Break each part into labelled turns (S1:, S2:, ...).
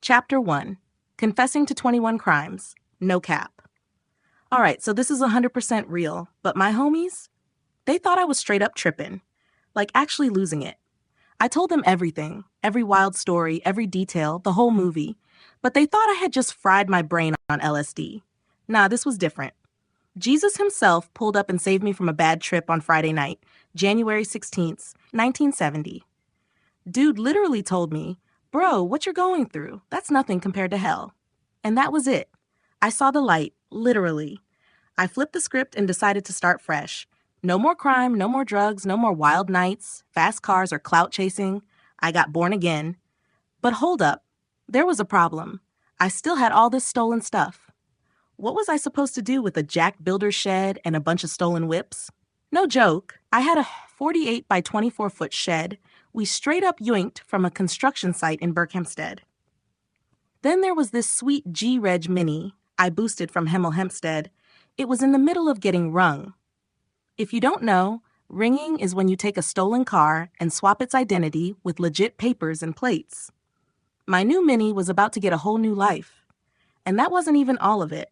S1: Chapter 1. Confessing to 21 Crimes. No cap. Alright, so this is 100% real, but my homies, they thought I was straight up tripping. Like actually losing it. I told them everything, every wild story, every detail, the whole movie, but they thought I had just fried my brain on LSD. Nah, this was different. Jesus himself pulled up and saved me from a bad trip on Friday night, January 16th, 1970. Dude literally told me, "Bro, what you're going through, that's nothing compared to hell." And that was it. I saw the light, literally. I flipped the script and decided to start fresh. No more crime, no more drugs, no more wild nights, fast cars, or clout chasing. I got born again. But hold up. There was a problem. I still had all this stolen stuff. What was I supposed to do with a Jack Builder's shed and a bunch of stolen whips? No joke. I had a 48 by 24 foot shed we straight up yoinked from a construction site in Berkhamsted. Then there was this sweet G-Reg Mini I boosted from Hemel Hempstead. It was in the middle of getting rung. If you don't know, ringing is when you take a stolen car and swap its identity with legit papers and plates. My new Mini was about to get a whole new life. And that wasn't even all of it.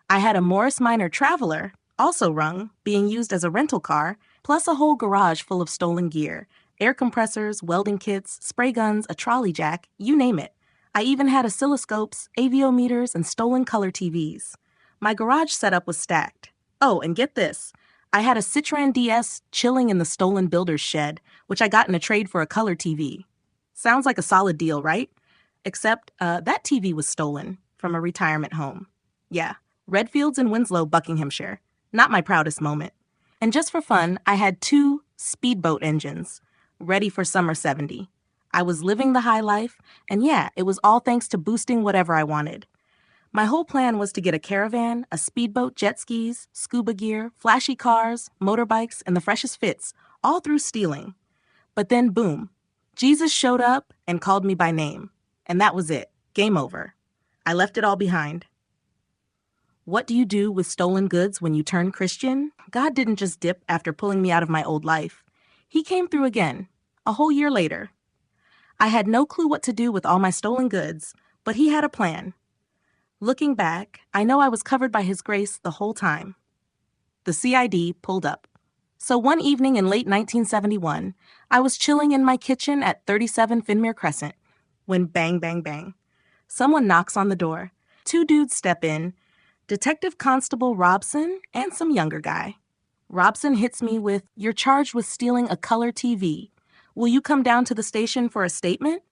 S1: I had a Morris Minor Traveler, also rung, being used as a rental car, plus a whole garage full of stolen gear. Air compressors, welding kits, spray guns, a trolley jack, you name it. I even had oscilloscopes, aviometers, and stolen color TVs. My garage setup was stacked. Oh, and get this. I had a Citroen DS chilling in the stolen builder's shed, which I got in a trade for a color TV. Sounds like a solid deal, right? Except that TV was stolen from a retirement home. Yeah, Redfields in Winslow, Buckinghamshire. Not my proudest moment. And just for fun, I had 2 speedboat engines, ready for summer 70. I was living the high life, and yeah, it was all thanks to boosting whatever I wanted. My whole plan was to get a caravan, a speedboat, jet skis, scuba gear, flashy cars, motorbikes, and the freshest fits, all through stealing. But then boom, Jesus showed up and called me by name. And that was it. Game over. I left it all behind. What do you do with stolen goods when you turn Christian? God didn't just dip after pulling me out of my old life. He came through again, a whole year later. I had no clue what to do with all my stolen goods, but he had a plan. Looking back, I know I was covered by his grace the whole time. The CID pulled up. So one evening in late 1971, I was chilling in my kitchen at 37 Finmere Crescent, when bang, bang, bang. Someone knocks on the door. 2 dudes step in, Detective Constable Robson and some younger guy. Robson hits me with, "You're charged with stealing a color TV. Will you come down to the station for a statement?"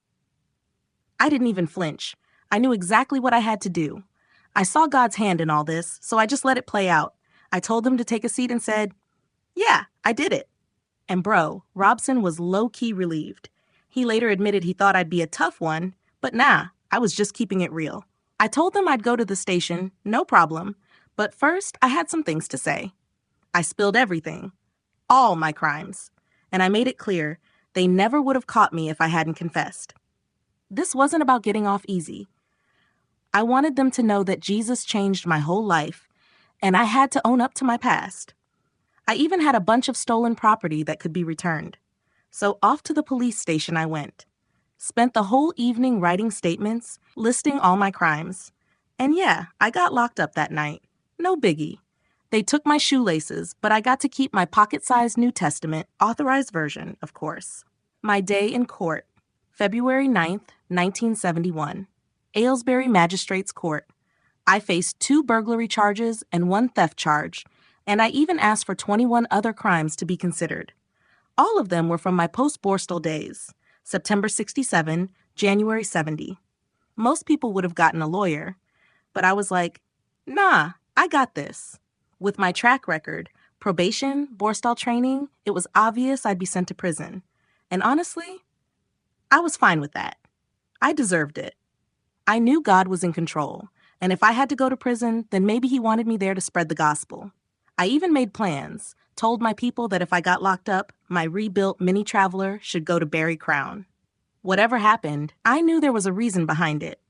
S1: I didn't even flinch. I knew exactly what I had to do. I saw God's hand in all this, so I just let it play out. I told him to take a seat and said, "Yeah, I did it." And bro, Robson was low-key relieved. He later admitted he thought I'd be a tough one, but nah, I was just keeping it real. I told them I'd go to the station, no problem, but first I had some things to say. I spilled everything, all my crimes, and I made it clear they never would have caught me if I hadn't confessed. This wasn't about getting off easy. I wanted them to know that Jesus changed my whole life, and I had to own up to my past. I even had a bunch of stolen property that could be returned. So off to the police station I went. Spent the whole evening writing statements, listing all my crimes. And yeah, I got locked up that night. No biggie. They took my shoelaces, but I got to keep my pocket-sized New Testament, authorized version, of course. My day in court, February 9th, 1971. Aylesbury Magistrates Court. I faced 2 burglary charges and 1 theft charge, and I even asked for 21 other crimes to be considered. All of them were from my post-Borstal days, September 67, January 70. Most people would have gotten a lawyer, but I was like, nah, I got this. With my track record, probation, Borstal training, it was obvious I'd be sent to prison. And honestly, I was fine with that. I deserved it. I knew God was in control, and if I had to go to prison, then maybe he wanted me there to spread the gospel. I even made plans, told my people that if I got locked up, my rebuilt mini Traveler should go to Barry Crown. Whatever happened, I knew there was a reason behind it.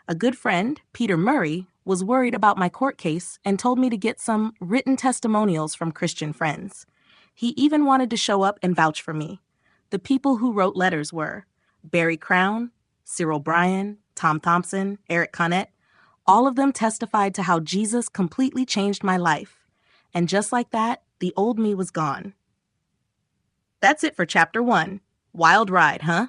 S1: A good friend, Peter Murray, was worried about my court case and told me to get some written testimonials from Christian friends. He even wanted to show up and vouch for me. The people who wrote letters were Barry Crown, Cyril Bryan, Tom Thompson, Eric Connet, all of them testified to how Jesus completely changed my life. And just like that, the old me was gone. That's it for Chapter 1. Wild ride, huh?